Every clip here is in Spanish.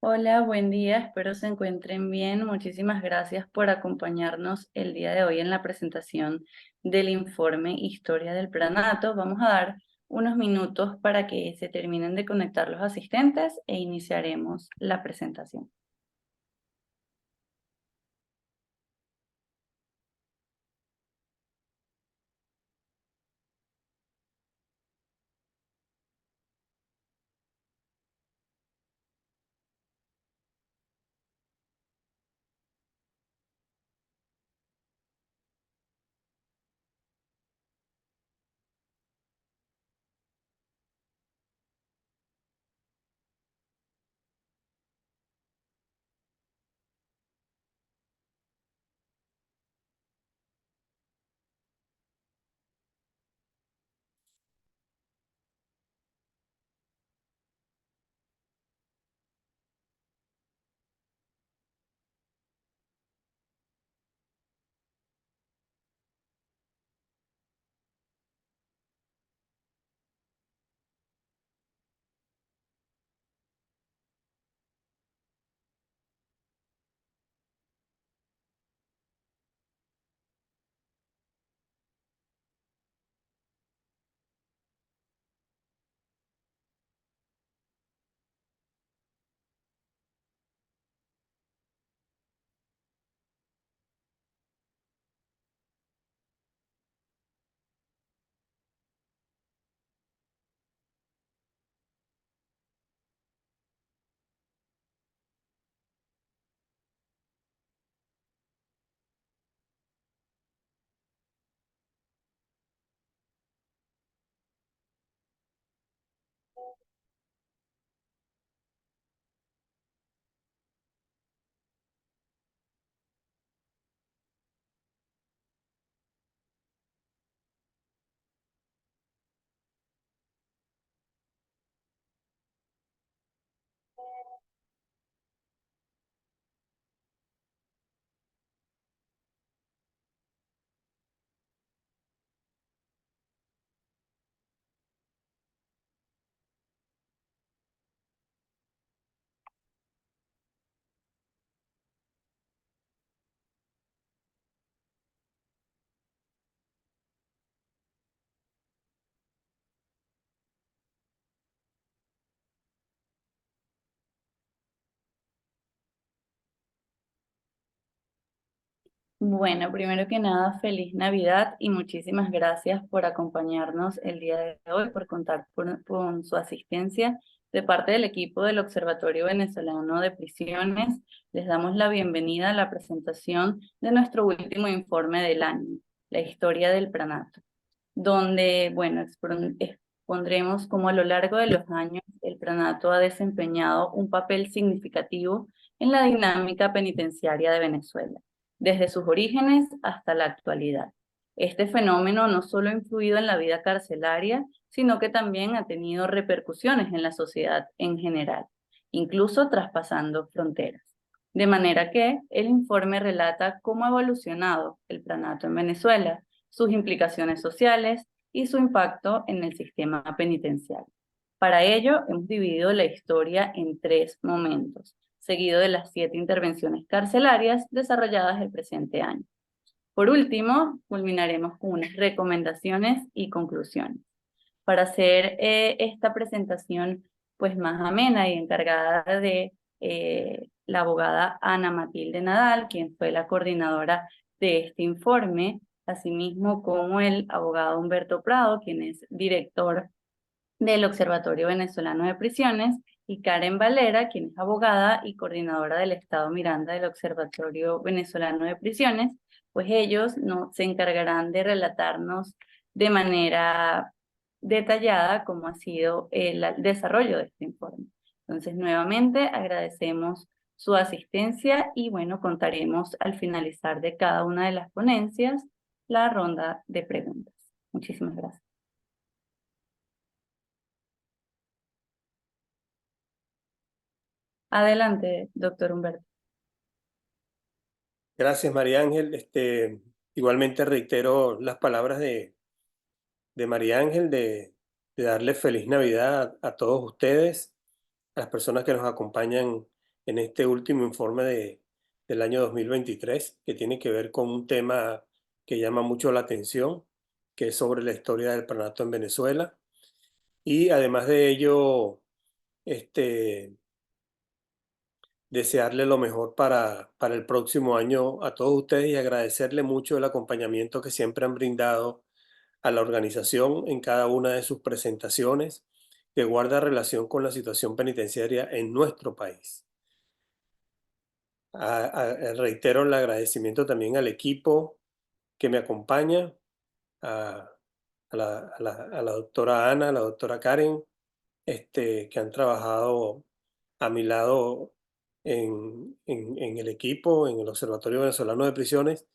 Hola, buen día, espero se encuentren bien. Muchísimas gracias por acompañarnos el día de hoy en la presentación del informe Historia del Pranato. Vamos a dar unos minutos para que se terminen de conectar los asistentes e iniciaremos la presentación. Bueno, primero que nada, feliz Navidad y muchísimas gracias por acompañarnos el día de hoy, por contar con su asistencia de parte del equipo del Observatorio Venezolano de Prisiones. Les damos la bienvenida a la presentación de nuestro último informe del año, la historia del Pranato, donde, bueno, expondremos cómo a lo largo de los años el Pranato ha desempeñado un papel significativo en la dinámica penitenciaria de Venezuela desde sus orígenes hasta la actualidad. Este fenómeno no solo ha influido en la vida carcelaria, sino que también ha tenido repercusiones en la sociedad en general, incluso traspasando fronteras. De manera que el informe relata cómo ha evolucionado el pranato en Venezuela, sus implicaciones sociales y su impacto en el sistema penitenciario. Para ello, hemos dividido la historia en tres momentos, seguido de las 7 intervenciones carcelarias desarrolladas el presente año. Por último, culminaremos con unas recomendaciones y conclusiones. Para hacer esta presentación pues más amena y encargada de la abogada Ana Matilde Nadal, quien fue la coordinadora de este informe, asimismo como el abogado Humberto Prado, quien es director del Observatorio Venezolano de Prisiones, y Karen Valera, quien es abogada y coordinadora del Estado Miranda del Observatorio Venezolano de Prisiones, pues ellos se encargarán de relatarnos de manera detallada cómo ha sido el desarrollo de este informe. Entonces, nuevamente agradecemos su asistencia y bueno, contaremos al finalizar de cada una de las ponencias la ronda de preguntas. Muchísimas gracias. Adelante, doctor Humberto. Gracias, María Ángel. Igualmente reitero las palabras de María Ángel de darle feliz Navidad a todos ustedes, a las personas que nos acompañan en este último informe del año 2023, que tiene que ver con un tema que llama mucho la atención, que es sobre la historia del pranato en Venezuela. Y además de ello, este, desearle lo mejor para el próximo año a todos ustedes y agradecerle mucho el acompañamiento que siempre han brindado a la organización en cada una de sus presentaciones que guarda relación con la situación penitenciaria en nuestro país. Reitero el agradecimiento también al equipo que me acompaña, a, a la doctora Ana, a la doctora Karen, que han trabajado a mi lado en el equipo, en el Observatorio Venezolano de Prisiones,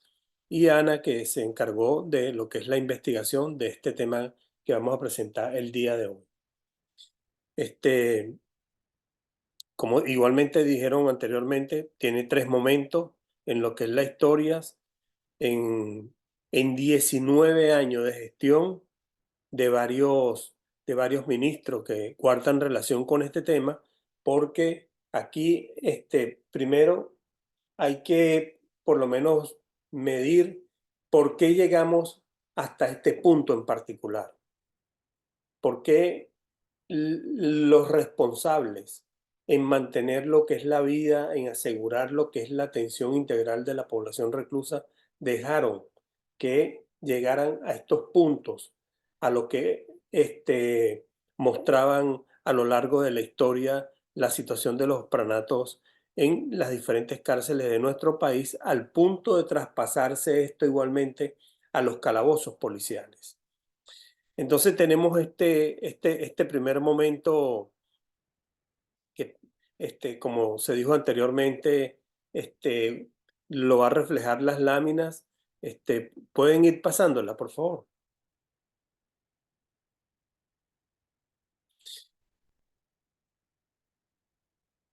y Ana, que se encargó de lo que es la investigación de este tema que vamos a presentar el día de hoy. Como igualmente dijeron anteriormente, tiene 3 momentos en lo que es la historia, en, en 19 años de gestión de varios ministros que guardan relación con este tema, porque aquí, primero hay que por lo menos medir por qué llegamos hasta este punto en particular, por qué los responsables en mantener lo que es la vida, en asegurar lo que es la atención integral de la población reclusa, dejaron que llegaran a estos puntos, a lo que mostraban a lo largo de la historia la situación de los pranatos en las diferentes cárceles de nuestro país, al punto de traspasarse esto igualmente a los calabozos policiales. Entonces tenemos este primer momento que, como se dijo anteriormente, este, lo va a reflejar las láminas. Pueden ir pasándola, por favor.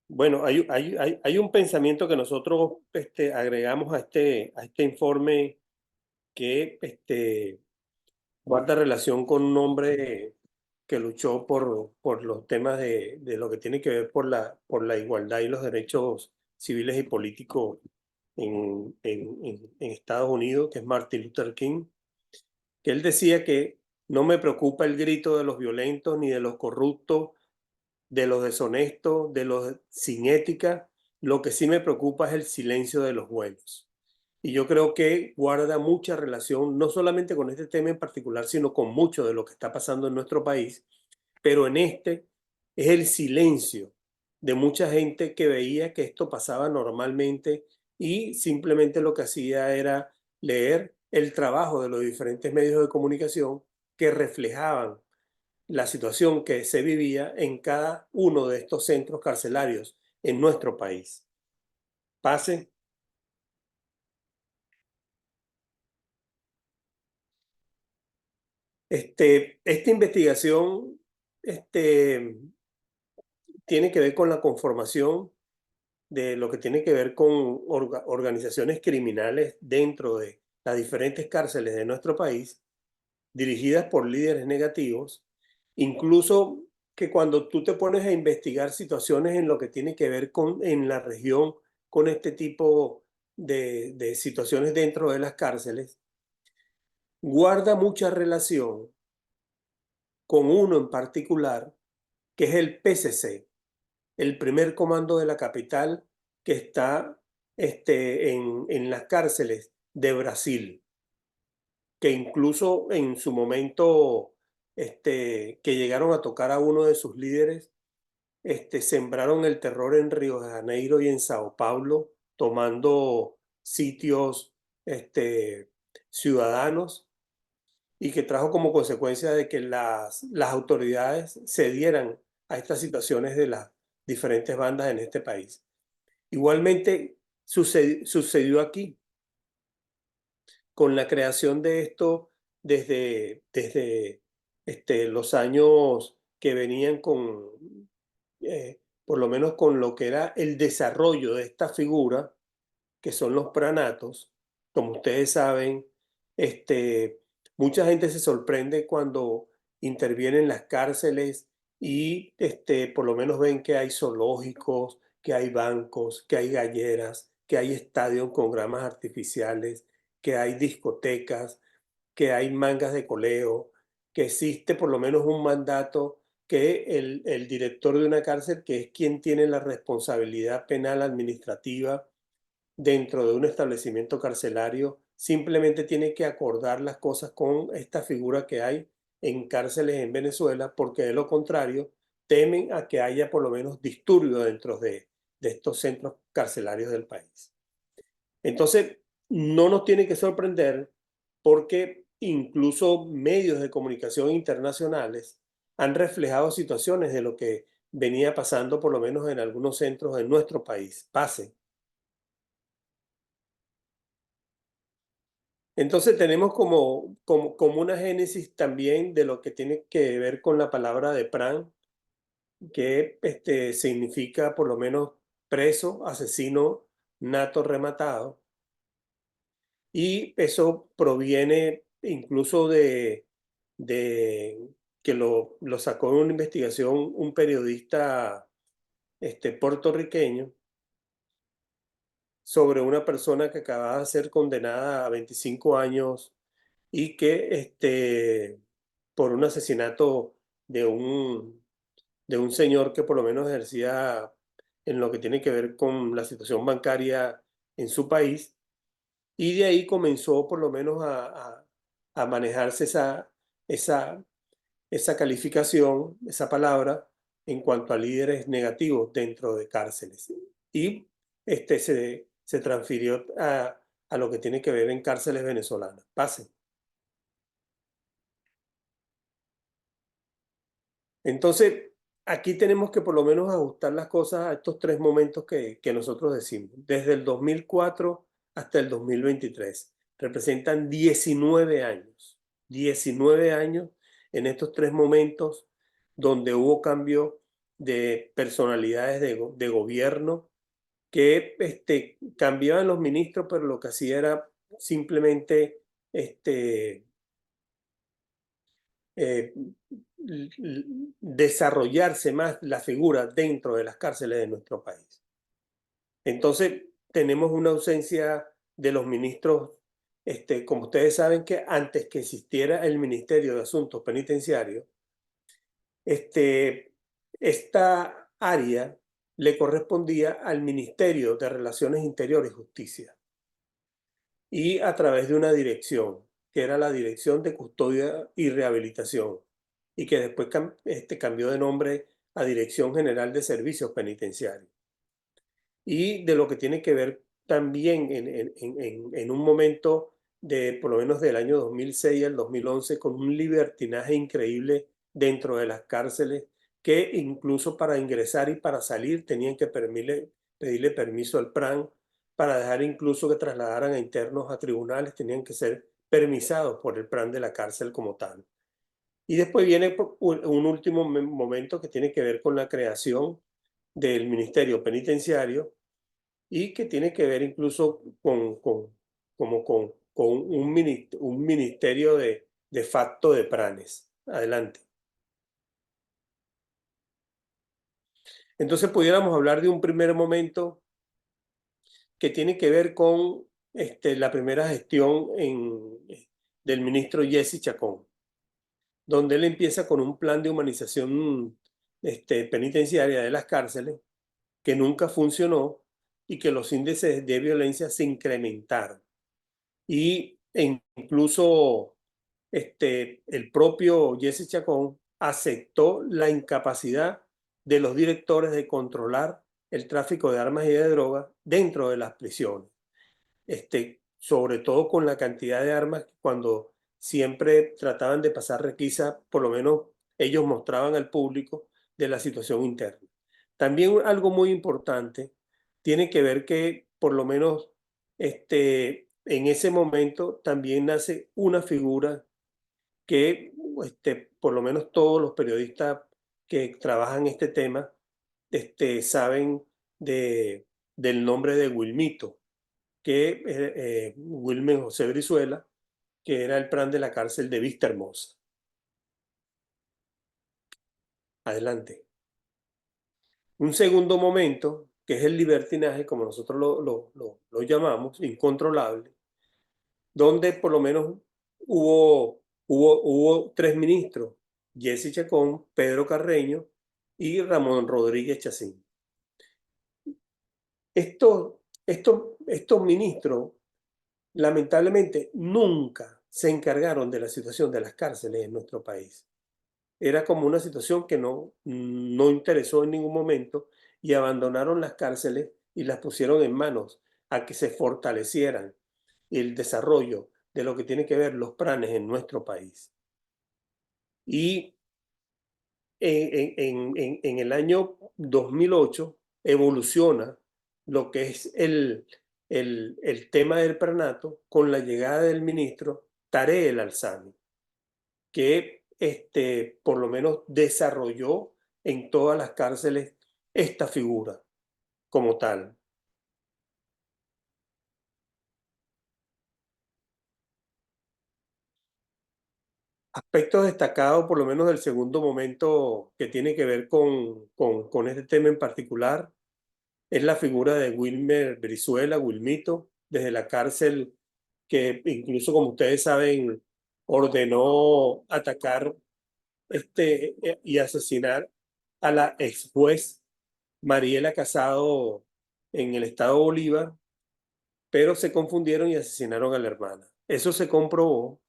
Bueno, hay un pensamiento que nosotros agregamos a este informe que guarda relación con un hombre que luchó por los temas de lo que tiene que ver por la igualdad y los derechos civiles y políticos en Estados Unidos, que es Martin Luther King, que él decía que no me preocupa el grito de los violentos ni de los corruptos, de los deshonestos, de los sin ética, lo que sí me preocupa es el silencio de los buenos. Y yo creo que guarda mucha relación, no solamente con este tema en particular, sino con mucho de lo que está pasando en nuestro país, pero en este es el silencio de mucha gente que veía que esto pasaba normalmente y simplemente lo que hacía era leer el trabajo de los diferentes medios de comunicación que reflejaban la situación que se vivía en cada uno de estos centros carcelarios en nuestro país. Pase. Esta investigación tiene que ver con la conformación de lo que tiene que ver con organizaciones criminales dentro de las diferentes cárceles de nuestro país, dirigidas por líderes negativos, incluso que cuando tú te pones a investigar situaciones en lo que tiene que ver con en la región, con este tipo de situaciones dentro de las cárceles, guarda mucha relación con uno en particular, que es el PCC, el primer comando de la capital que está en las cárceles de Brasil, que incluso en su momento que llegaron a tocar a uno de sus líderes, sembraron el terror en Río de Janeiro y en Sao Paulo, tomando sitios ciudadanos, y que trajo como consecuencia de que las autoridades cedieran a estas situaciones de las diferentes bandas en este país. Igualmente sucedió aquí con la creación de esto desde los años que venían por lo menos con lo que era el desarrollo de esta figura, que son los pranatos. Como ustedes saben, mucha gente se sorprende cuando intervienen las cárceles y por lo menos ven que hay zoológicos, que hay bancos, que hay galleras, que hay estadios con gramas artificiales, que hay discotecas, que hay mangas de coleo, que existe por lo menos un mandato que el director de una cárcel, que es quien tiene la responsabilidad penal administrativa dentro de un establecimiento carcelario, simplemente tiene que acordar las cosas con esta figura que hay en cárceles en Venezuela, porque de lo contrario temen a que haya por lo menos disturbio dentro de estos centros carcelarios del país. Entonces, no nos tiene que sorprender porque incluso medios de comunicación internacionales han reflejado situaciones de lo que venía pasando por lo menos en algunos centros de nuestro país. Pase. Entonces tenemos como una génesis también de lo que tiene que ver con la palabra de Pran, que significa por lo menos preso, asesino, nato, rematado. Y eso proviene incluso de que lo sacó en una investigación un periodista puertorriqueño sobre una persona que acababa de ser condenada a 25 años y que por un asesinato de un señor que por lo menos ejercía en lo que tiene que ver con la situación bancaria en su país, y de ahí comenzó por lo menos a manejarse esa, esa calificación, esa palabra, en cuanto a líderes negativos dentro de cárceles. Y se transfirió a lo que tiene que ver en cárceles venezolanas. Pase. Entonces, aquí tenemos que por lo menos ajustar las cosas a estos tres momentos que nosotros decimos. Desde el 2004 hasta el 2023. Representan 19 años. 19 años en estos tres momentos donde hubo cambio de personalidades de gobierno que cambiaban los ministros, pero lo que hacía era simplemente eh, desarrollarse más la figura dentro de las cárceles de nuestro país. Entonces, tenemos una ausencia de los ministros, como ustedes saben que antes que existiera el Ministerio de Asuntos Penitenciarios, esta área le correspondía al Ministerio de Relaciones Interiores y Justicia y a través de una dirección, que era la Dirección de Custodia y Rehabilitación, y que después cambió de nombre a Dirección General de Servicios Penitenciarios. Y de lo que tiene que ver también en un momento de por lo menos del año 2006 al 2011 con un libertinaje increíble dentro de las cárceles, que incluso para ingresar y para salir tenían que pedirle permiso al PRAN. Para dejar incluso que trasladaran a internos a tribunales tenían que ser permisados por el PRAN de la cárcel como tal. Y después viene un último momento que tiene que ver con la creación del Ministerio Penitenciario y que tiene que ver incluso con un ministerio de facto de pranes. Adelante. Entonces pudiéramos hablar de un primer momento que tiene que ver con la primera gestión del ministro Jesse Chacón, donde él empieza con un plan de humanización penitenciaria de las cárceles que nunca funcionó y que los índices de violencia se incrementaron. E incluso el propio Jesse Chacón aceptó la incapacidad de los directores de controlar el tráfico de armas y de drogas dentro de las prisiones. Sobre todo con la cantidad de armas, cuando siempre trataban de pasar requisa, por lo menos ellos mostraban al público de la situación interna. También algo muy importante tiene que ver que por lo menos en ese momento también nace una figura que por lo menos todos los periodistas que trabajan este tema saben del nombre de Wilmito, que Wilmer José Brizuela, que era el plan de la cárcel de Vista Hermosa. Adelante. Un segundo momento que es el libertinaje, como nosotros lo llamamos, incontrolable, donde por lo menos hubo tres ministros: Jesse Chacón, Pedro Carreño y Ramón Rodríguez Chacín. Estos ministros, lamentablemente, nunca se encargaron de la situación de las cárceles en nuestro país. Era como una situación que no interesó en ningún momento, y abandonaron las cárceles y las pusieron en manos a que se fortalecieran el desarrollo de lo que tiene que ver los planes en nuestro país. Y en el año 2008 evoluciona lo que es el tema del pranato con la llegada del ministro Tarek El Alzami, que por lo menos desarrolló en todas las cárceles esta figura como tal. Aspectos destacados, por lo menos del segundo momento, que tiene que ver con este tema en particular, es la figura de Wilmer Brizuela, Wilmito, desde la cárcel, que incluso, como ustedes saben, ordenó atacar y asesinar a la ex juez Mariela Casado en el estado Bolívar, pero se confundieron y asesinaron a la hermana. Eso se comprobó,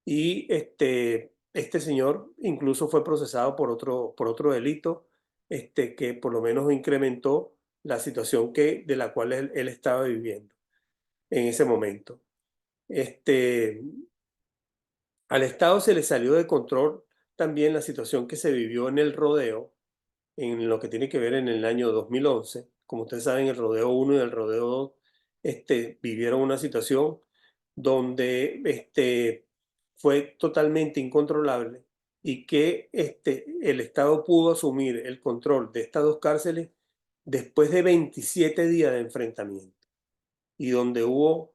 y este señor incluso fue procesado por otro delito, que por lo menos incrementó la situación de la cual él estaba viviendo en ese momento. Al Estado se le salió de control también la situación que se vivió en el rodeo, en lo que tiene que ver en el año 2011. Como ustedes saben, el rodeo 1 y el rodeo 2 vivieron una situación donde fue totalmente incontrolable, y que el Estado pudo asumir el control de estas dos cárceles después de 27 días de enfrentamiento, y donde hubo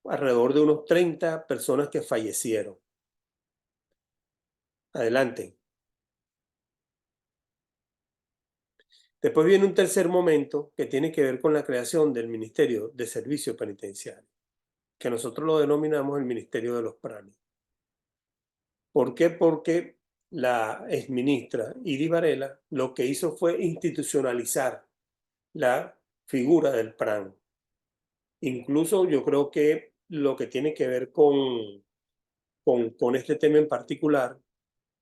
alrededor de unos 30 personas que fallecieron. Adelante. Después viene un tercer momento que tiene que ver con la creación del Ministerio de Servicio Penitenciario, que nosotros lo denominamos el Ministerio de los Pranes. ¿Por qué? Porque la exministra Iris Varela lo que hizo fue institucionalizar la figura del PRAN. Incluso yo creo que lo que tiene que ver con este tema en particular,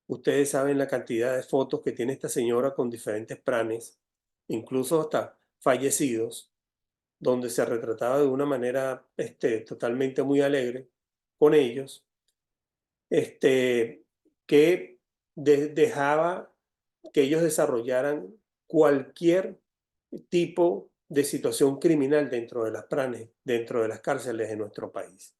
ustedes saben la cantidad de fotos que tiene esta señora con diferentes pranes, incluso hasta fallecidos, donde se retrataba de una manera totalmente muy alegre con ellos, que dejaba que ellos desarrollaran cualquier tipo de situación criminal dentro de las pranes, dentro de las cárceles de nuestro país.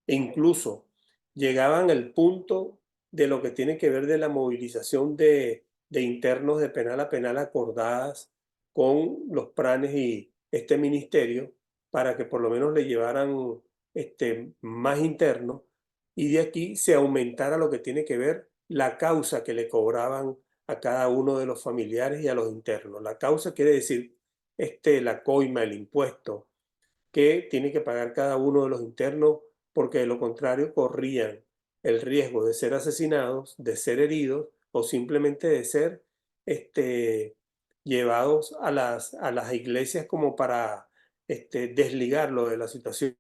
E incluso llegaban al punto de lo que tiene que ver de la movilización de internos de penal a penal acordadas con los pranes y este ministerio, para que por lo menos le llevaran más internos, y de aquí se aumentara lo que tiene que ver la causa que le cobraban a cada uno de los familiares y a los internos. La causa quiere decir la coima, el impuesto que tiene que pagar cada uno de los internos, porque de lo contrario corrían el riesgo de ser asesinados, de ser heridos, o simplemente de ser llevados a las iglesias como para desligarlo de la situación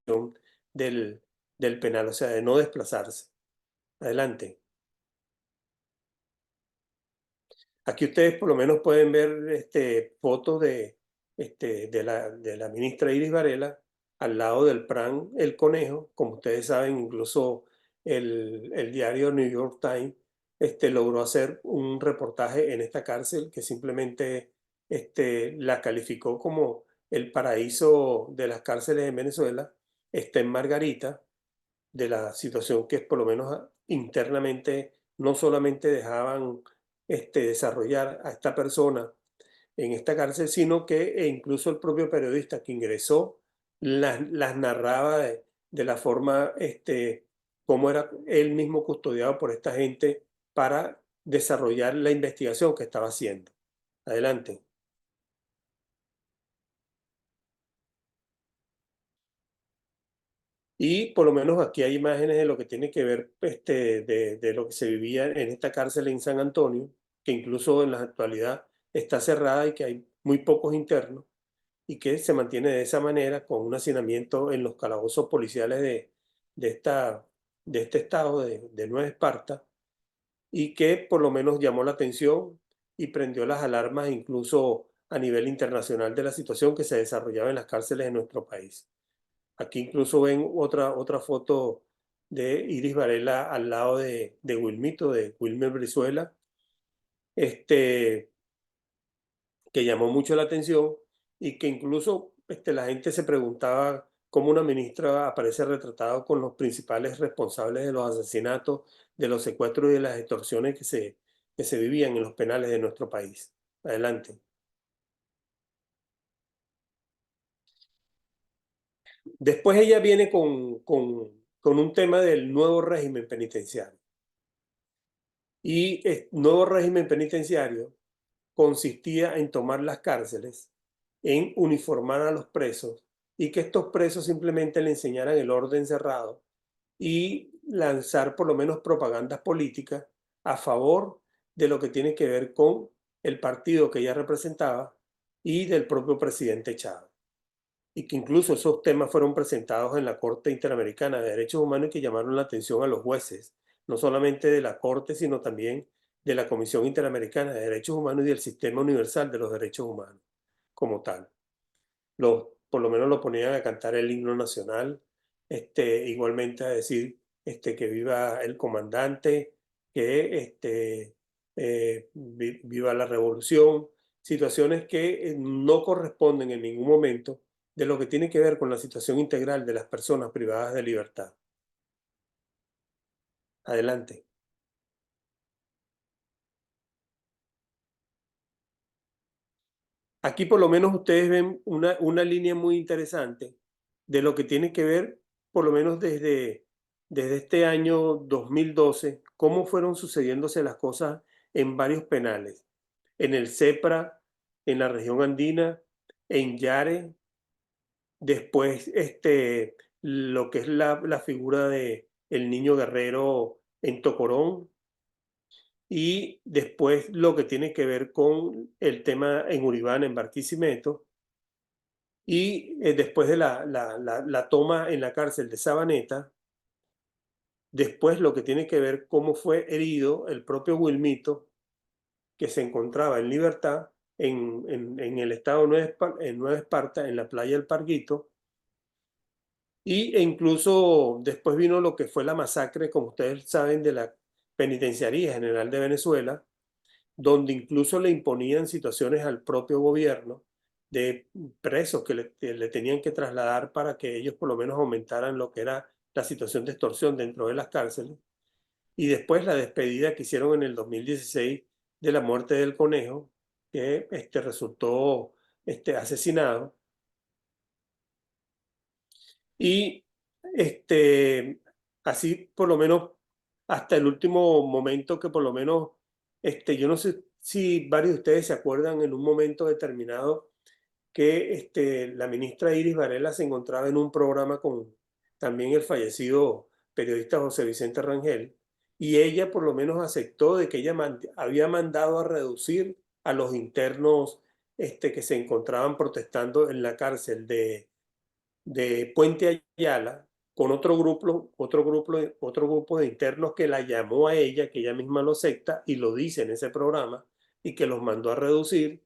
del, del penal, o sea, de no desplazarse. Adelante. Aquí ustedes por lo menos pueden ver fotos de la ministra Iris Varela al lado del PRAN El Conejo. Como ustedes saben, incluso el diario New York Times logró hacer un reportaje en esta cárcel que simplemente la calificó como el paraíso de las cárceles en Venezuela. Está en Margarita, de la situación que es por lo menos internamente, no solamente dejaban desarrollar a esta persona en esta cárcel, sino que incluso el propio periodista que ingresó las narraba de la forma como era él mismo custodiado por esta gente para desarrollar la investigación que estaba haciendo. Adelante. Y por lo menos aquí hay imágenes de lo que tiene que ver de lo que se vivía en esta cárcel en San Antonio, que incluso en la actualidad está cerrada y que hay muy pocos internos y que se mantiene de esa manera con un hacinamiento en los calabozos policiales de, esta, de este estado de Nueva Esparta, y que por lo menos llamó la atención y prendió las alarmas incluso a nivel internacional de la situación que se desarrollaba en las cárceles de nuestro país. Aquí incluso ven otra foto de Iris Varela al lado de Wilmito, de Wilmer Brizuela, este, que llamó mucho la atención y que incluso la gente se preguntaba cómo una ministra aparece retratada con los principales responsables de los asesinatos, de los secuestros y de las extorsiones que se vivían en los penales de nuestro país. Adelante. Después ella viene con un tema del nuevo régimen penitenciario. Y el nuevo régimen penitenciario consistía en tomar las cárceles, en uniformar a los presos y que estos presos simplemente le enseñaran el orden cerrado y lanzar por lo menos propagandas políticas a favor de lo que tiene que ver con el partido que ella representaba y del propio presidente Chávez. Y que incluso esos temas fueron presentados en la Corte Interamericana de Derechos Humanos y que llamaron la atención a los jueces, no solamente de la Corte, sino también de la Comisión Interamericana de Derechos Humanos y del Sistema Universal de los Derechos Humanos como tal. Por lo menos lo ponían a cantar el himno nacional, igualmente a decir que viva el comandante, que viva la revolución, situaciones que no corresponden en ningún momento de lo que tiene que ver con la situación integral de las personas privadas de libertad. Adelante. Aquí por lo menos ustedes ven una línea muy interesante de lo que tiene que ver, por lo menos desde este año 2012, cómo fueron sucediéndose las cosas en varios penales. En el CEPRA, en la región andina, en Yare, después lo que es la figura de el niño guerrero en Tocorón, y después lo que tiene que ver con el tema en Uribán, en Barquisimeto, y después de la toma en la cárcel de Sabaneta, después lo que tiene que ver cómo fue herido el propio Wilmito, que se encontraba en libertad en el estado en Nueva Esparta, en la playa del Parguito, e incluso después vino lo que fue la masacre, como ustedes saben, de la Penitenciaría General de Venezuela, donde incluso le imponían situaciones al propio gobierno de presos que le tenían que trasladar para que ellos por lo menos aumentaran lo que era la situación de extorsión dentro de las cárceles. Y después la despedida que hicieron en el 2016 de la muerte del conejo, que resultó asesinado. Y así por lo menos hasta el último momento que por lo menos, yo no sé si varios de ustedes se acuerdan en un momento determinado que la ministra Iris Varela se encontraba en un programa con también el fallecido periodista José Vicente Rangel, y ella por lo menos aceptó de que ella había mandado a reducir a los internos que se encontraban protestando en la cárcel de Puente Ayala, con otro grupo de internos que la llamó a ella, que ella misma lo acepta y lo dice en ese programa, y que los mandó a reducir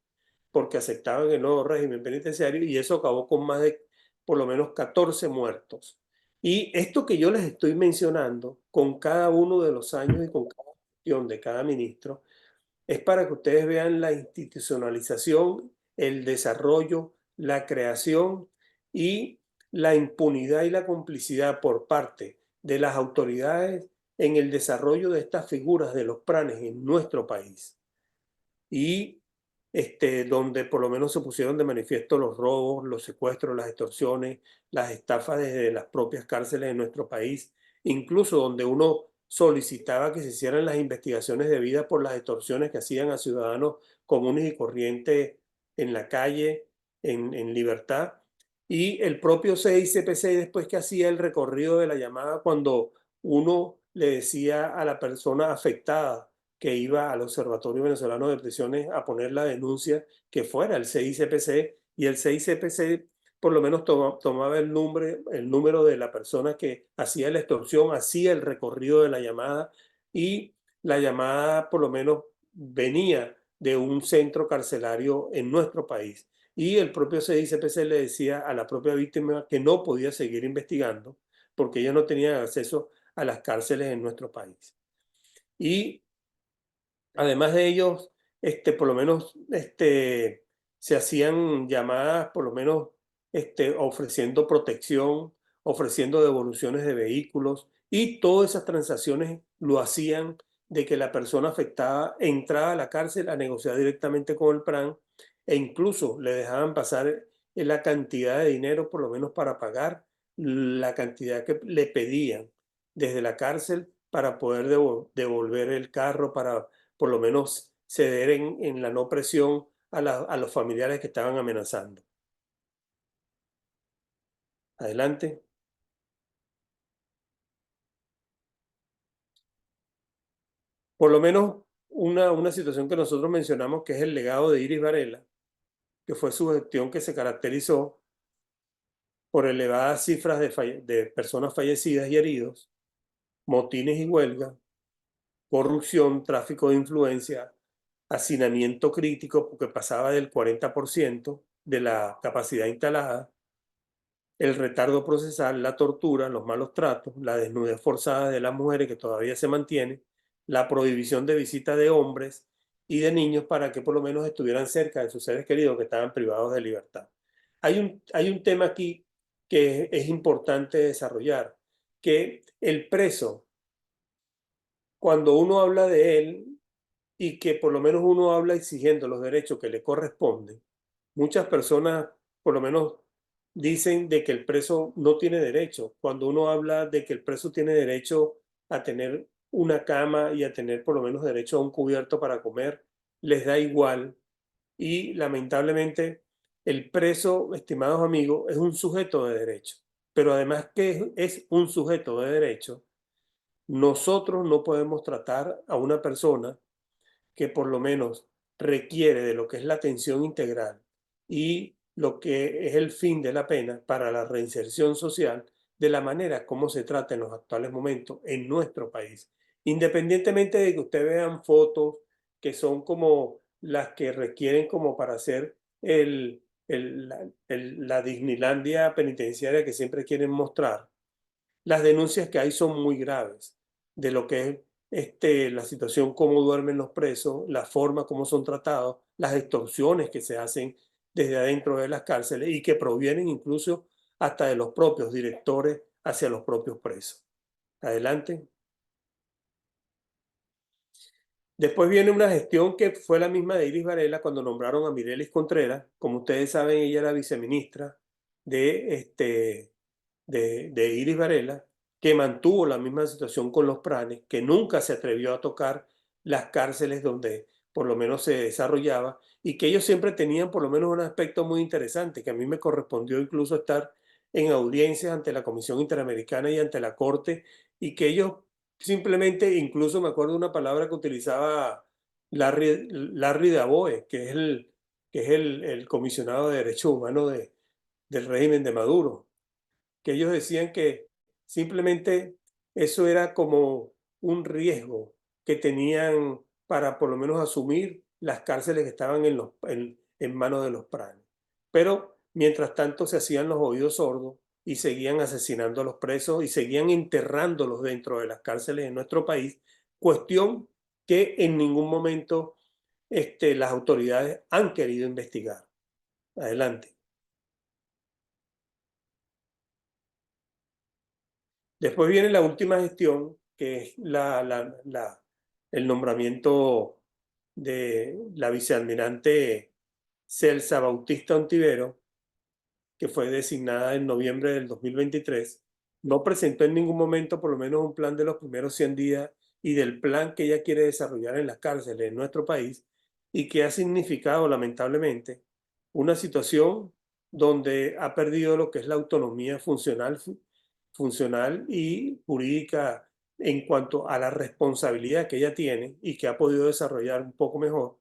porque aceptaban el nuevo régimen penitenciario, y eso acabó con más de por lo menos 14 muertos. Y esto que yo les estoy mencionando, con cada uno de los años y con cada gestión de cada ministro, es para que ustedes vean la institucionalización, el desarrollo, la creación y la impunidad y la complicidad por parte de las autoridades en el desarrollo de estas figuras de los pranes en nuestro país. Y donde por lo menos se pusieron de manifiesto los robos, los secuestros, las extorsiones, las estafas desde las propias cárceles de nuestro país, incluso donde uno solicitaba que se hicieran las investigaciones debidas por las extorsiones que hacían a ciudadanos comunes y corrientes en la calle, en libertad. Y el propio CICPC, después que hacía el recorrido de la llamada, cuando uno le decía a la persona afectada que iba al Observatorio Venezolano de Prisiones a poner la denuncia, que fuera el CICPC, y el CICPC por lo menos tomaba el número de la persona que hacía la extorsión, hacía el recorrido de la llamada, y la llamada por lo menos venía de un centro carcelario en nuestro país. Y el propio CICPC le decía a la propia víctima que no podía seguir investigando porque ellos no tenían acceso a las cárceles en nuestro país. Y además de ellos, por lo menos se hacían llamadas, por lo menos ofreciendo protección, ofreciendo devoluciones de vehículos, y todas esas transacciones lo hacían de que la persona afectada entraba a la cárcel a negociar directamente con el PRAN, e incluso le dejaban pasar la cantidad de dinero, por lo menos para pagar la cantidad que le pedían desde la cárcel para poder devolver el carro, para por lo menos ceder en la no presión a los familiares que estaban amenazando. Adelante. Por lo menos una situación que nosotros mencionamos, que es el legado de Iris Varela, que fue su gestión que se caracterizó por elevadas cifras de personas fallecidas y heridos, motines y huelgas, corrupción, tráfico de influencia, hacinamiento crítico, porque pasaba del 40% de la capacidad instalada, el retardo procesal, la tortura, los malos tratos, la desnudez forzada de las mujeres que todavía se mantiene, la prohibición de visita de hombres y de niños para que por lo menos estuvieran cerca de sus seres queridos que estaban privados de libertad. Hay un tema aquí que es importante desarrollar, que el preso, cuando uno habla de él y que por lo menos uno habla exigiendo los derechos que le corresponden, muchas personas por lo menos dicen de que el preso no tiene derecho. Cuando uno habla de que el preso tiene derecho a tener una cama y a tener por lo menos derecho a un cubierto para comer, les da igual. Y lamentablemente el preso, estimados amigos, es un sujeto de derecho. Pero además que es un sujeto de derecho, nosotros no podemos tratar a una persona que por lo menos requiere de lo que es la atención integral y lo que es el fin de la pena para la reinserción social, de la manera como se trata en los actuales momentos en nuestro país. Independientemente de que ustedes vean fotos que son como las que requieren como para hacer la Disneylandia penitenciaria que siempre quieren mostrar, las denuncias que hay son muy graves de lo que es la situación, cómo duermen los presos, la forma como son tratados, las extorsiones que se hacen desde adentro de las cárceles y que provienen incluso hasta de los propios directores hacia los propios presos. Adelante. Después viene una gestión que fue la misma de Iris Varela cuando nombraron a Mirelis Contreras. Como ustedes saben, ella era viceministra de Iris Varela, que mantuvo la misma situación con los pranes, que nunca se atrevió a tocar las cárceles donde por lo menos se desarrollaba, y que ellos siempre tenían por lo menos un aspecto muy interesante, que a mí me correspondió incluso estar en audiencias ante la Comisión Interamericana y ante la Corte, y que ellos simplemente, incluso me acuerdo de una palabra que utilizaba Larry Daboe, que es el comisionado de derechos humanos del régimen de Maduro, que ellos decían que simplemente eso era como un riesgo que tenían para por lo menos asumir las cárceles que estaban en manos de los pranes. Pero mientras tanto se hacían los oídos sordos y seguían asesinando a los presos y seguían enterrándolos dentro de las cárceles en nuestro país, cuestión que en ningún momento las autoridades han querido investigar. Adelante. Después viene la última gestión, que es el nombramiento de la vicealmirante Celsa Bautista Ontivero, que fue designada en noviembre del 2023. no presentó en ningún momento por lo menos un plan de los primeros 100 días y del plan que ella quiere desarrollar en las cárceles en nuestro país y que ha significado lamentablemente una situación donde ha perdido lo que es la autonomía funcional y jurídica en cuanto a la responsabilidad que ella tiene y que ha podido desarrollar un poco mejor,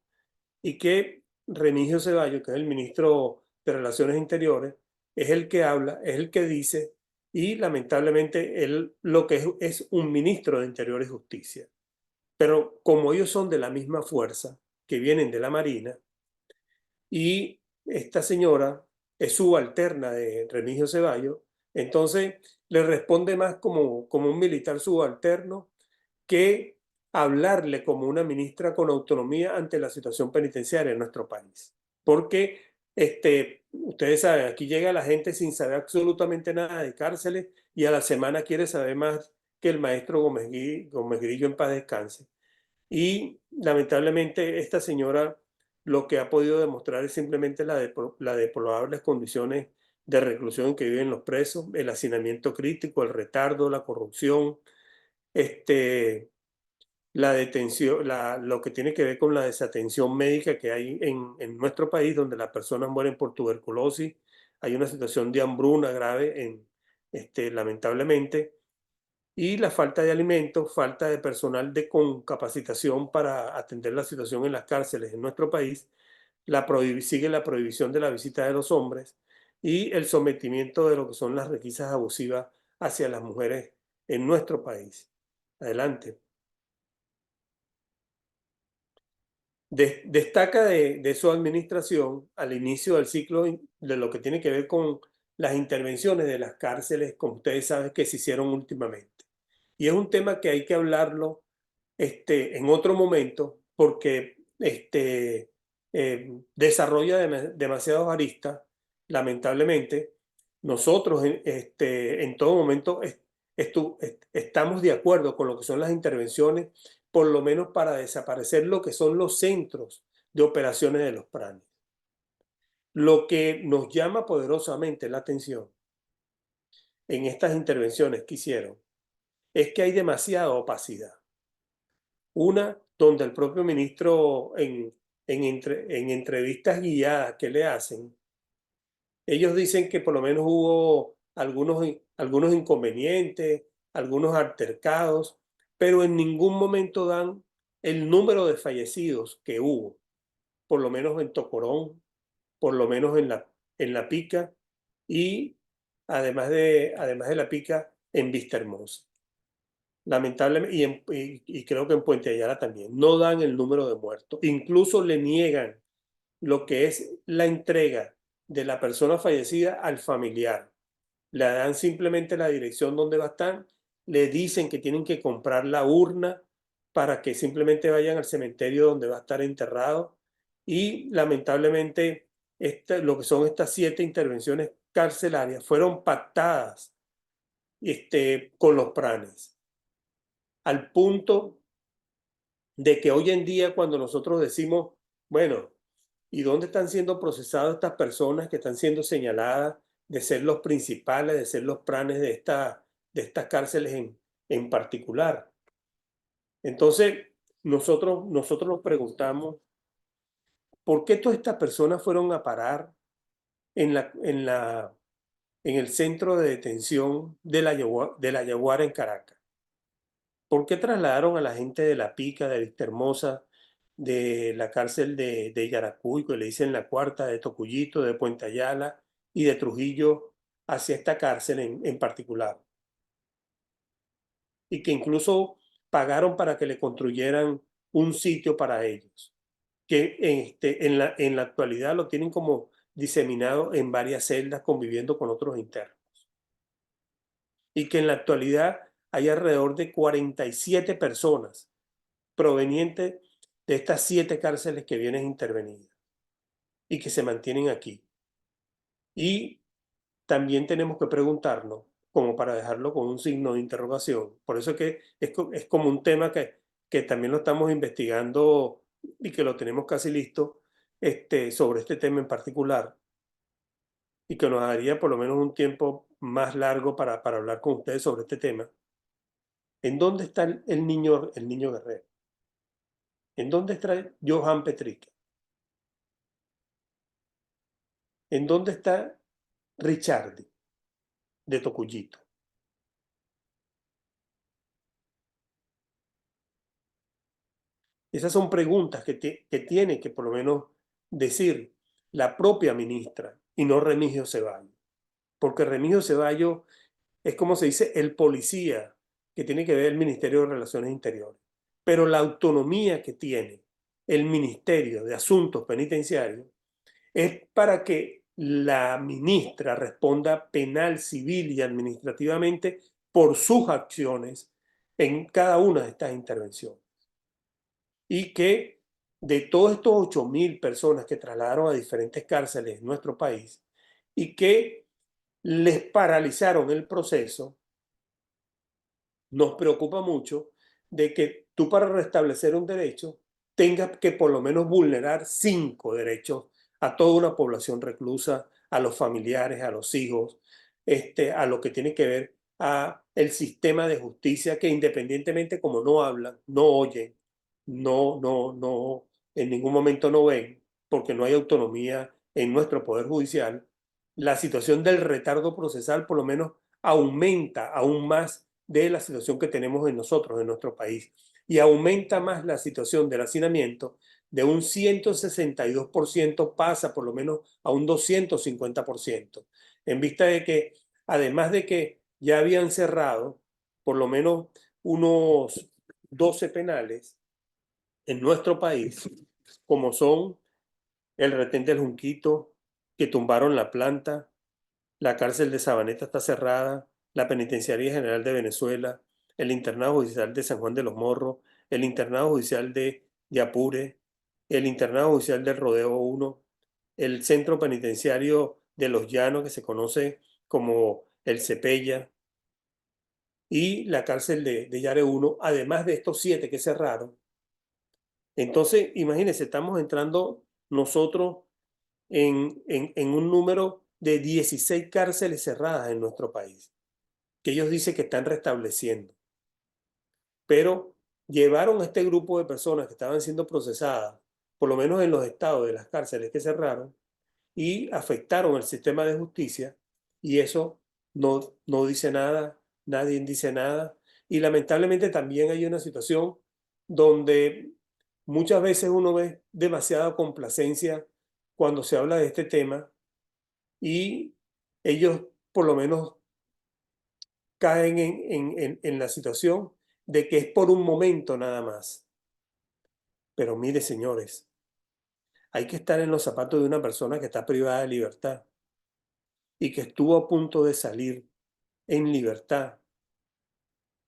y que Remigio Ceballos, que es el ministro de Relaciones Interiores, es el que habla, es el que dice, y lamentablemente él lo que es un ministro de Interior y Justicia. Pero como ellos son de la misma fuerza, que vienen de la Marina, y esta señora es subalterna de Remigio Ceballos, entonces le responde más como un militar subalterno que hablarle como una ministra con autonomía ante la situación penitenciaria en nuestro país. Porque ustedes saben, aquí llega la gente sin saber absolutamente nada de cárceles y a la semana quiere saber más que el maestro Gómez Grillo en paz descanse. Y lamentablemente esta señora lo que ha podido demostrar es simplemente las deplorables condiciones de reclusión en que viven los presos, el hacinamiento crítico, el retardo, la corrupción, este, la detención, lo que tiene que ver con la desatención médica que hay en nuestro país, donde las personas mueren por tuberculosis, hay una situación de hambruna grave, lamentablemente, y la falta de alimentos, falta de personal con capacitación para atender la situación en las cárceles en nuestro país, sigue la prohibición de la visita de los hombres y el sometimiento de lo que son las requisas abusivas hacia las mujeres en nuestro país. Adelante. Destaca de su administración al inicio del ciclo de lo que tiene que ver con las intervenciones de las cárceles, como ustedes saben, que se hicieron últimamente. Y es un tema que hay que hablarlo en otro momento porque desarrolla demasiadas aristas. Lamentablemente, nosotros en todo momento estamos de acuerdo con lo que son las intervenciones, por lo menos para desaparecer lo que son los centros de operaciones de los planes. Lo que nos llama poderosamente la atención en estas intervenciones que hicieron es que hay demasiada opacidad. Una donde el propio ministro en entrevistas guiadas que le hacen, ellos dicen que por lo menos hubo algunos inconvenientes, algunos altercados, pero en ningún momento dan el número de fallecidos que hubo, por lo menos en Tocorón, por lo menos en La Pica y además de La Pica, en Vista Hermosa. Lamentablemente, y creo que en Puente Ayala también, no dan el número de muertos. Incluso le niegan lo que es la entrega de la persona fallecida al familiar. Le dan simplemente la dirección donde va a estar, le dicen que tienen que comprar la urna para que simplemente vayan al cementerio donde va a estar enterrado. Y lamentablemente, lo que son estas 7 intervenciones carcelarias fueron pactadas con los pranes, al punto de que hoy en día cuando nosotros decimos, bueno, ¿y dónde están siendo procesadas estas personas que están siendo señaladas de ser los principales, de ser los pranes de estas cárceles en particular? Entonces, nosotros nos preguntamos, ¿por qué todas estas personas fueron a parar en el centro de detención de la Yaguara en Caracas? ¿Por qué trasladaron a la gente de La Pica, de Vista Hermosa, de la cárcel de Yaracuy, que le dicen la cuarta, de Tocuyito, de Puente Ayala y de Trujillo, hacia esta cárcel en particular? Y que incluso pagaron para que le construyeran un sitio para ellos, que en la actualidad lo tienen como diseminado en varias celdas conviviendo con otros internos. Y que en la actualidad hay alrededor de 47 personas provenientes de estas 7 cárceles que vienen intervenidas y que se mantienen aquí. Y también tenemos que preguntarnos, como para dejarlo con un signo de interrogación, por eso es que es como un tema que también lo estamos investigando y que lo tenemos casi listo sobre este tema en particular, y que nos daría por lo menos un tiempo más largo para hablar con ustedes sobre este tema. ¿En dónde está el niño guerrero? ¿En dónde está Johan Petrique? ¿En dónde está Richardi de Tocuyito? Esas son preguntas que tiene que por lo menos decir la propia ministra y no Remigio Ceballos. Porque Remigio Ceballos es, como se dice, el policía que tiene que ver el Ministerio de Relaciones Interiores. Pero la autonomía que tiene el Ministerio de Asuntos Penitenciarios es para que la ministra responda penal, civil y administrativamente por sus acciones en cada una de estas intervenciones. Y que de todos estos 8.000 personas que trasladaron a diferentes cárceles en nuestro país y que les paralizaron el proceso, nos preocupa mucho de que tú, para restablecer un derecho, tengas que por lo menos vulnerar 5 derechos a toda una población reclusa, a los familiares, a los hijos, a lo que tiene que ver a el sistema de justicia, que independientemente como no hablan, no oyen, no, en ningún momento no ven, porque no hay autonomía en nuestro Poder Judicial, la situación del retardo procesal por lo menos aumenta aún más de la situación que tenemos en nosotros, en nuestro país. Y aumenta más la situación del hacinamiento, de un 162% pasa por lo menos a un 250%, en vista de que, además de que ya habían cerrado por lo menos unos 12 penales en nuestro país, como son el retén del Junquito, que tumbaron la planta, la cárcel de Sabaneta está cerrada, la Penitenciaría General de Venezuela, el Internado Judicial de San Juan de los Morros, el Internado Judicial de Apure, el Internado Judicial del Rodeo 1, el Centro Penitenciario de Los Llanos, que se conoce como el Cepella, y la cárcel de Yare 1, además de estos 7 que cerraron. Entonces, imagínense, estamos entrando nosotros en un número de 16 cárceles cerradas en nuestro país, que ellos dicen que están restableciendo. Pero llevaron a este grupo de personas que estaban siendo procesadas, por lo menos en los estados de las cárceles que cerraron, y afectaron el sistema de justicia, y eso no dice nada, nadie dice nada. Y lamentablemente también hay una situación donde muchas veces uno ve demasiada complacencia cuando se habla de este tema, y ellos por lo menos caen en la situación de que es por un momento nada más. Pero mire, señores, hay que estar en los zapatos de una persona que está privada de libertad y que estuvo a punto de salir en libertad,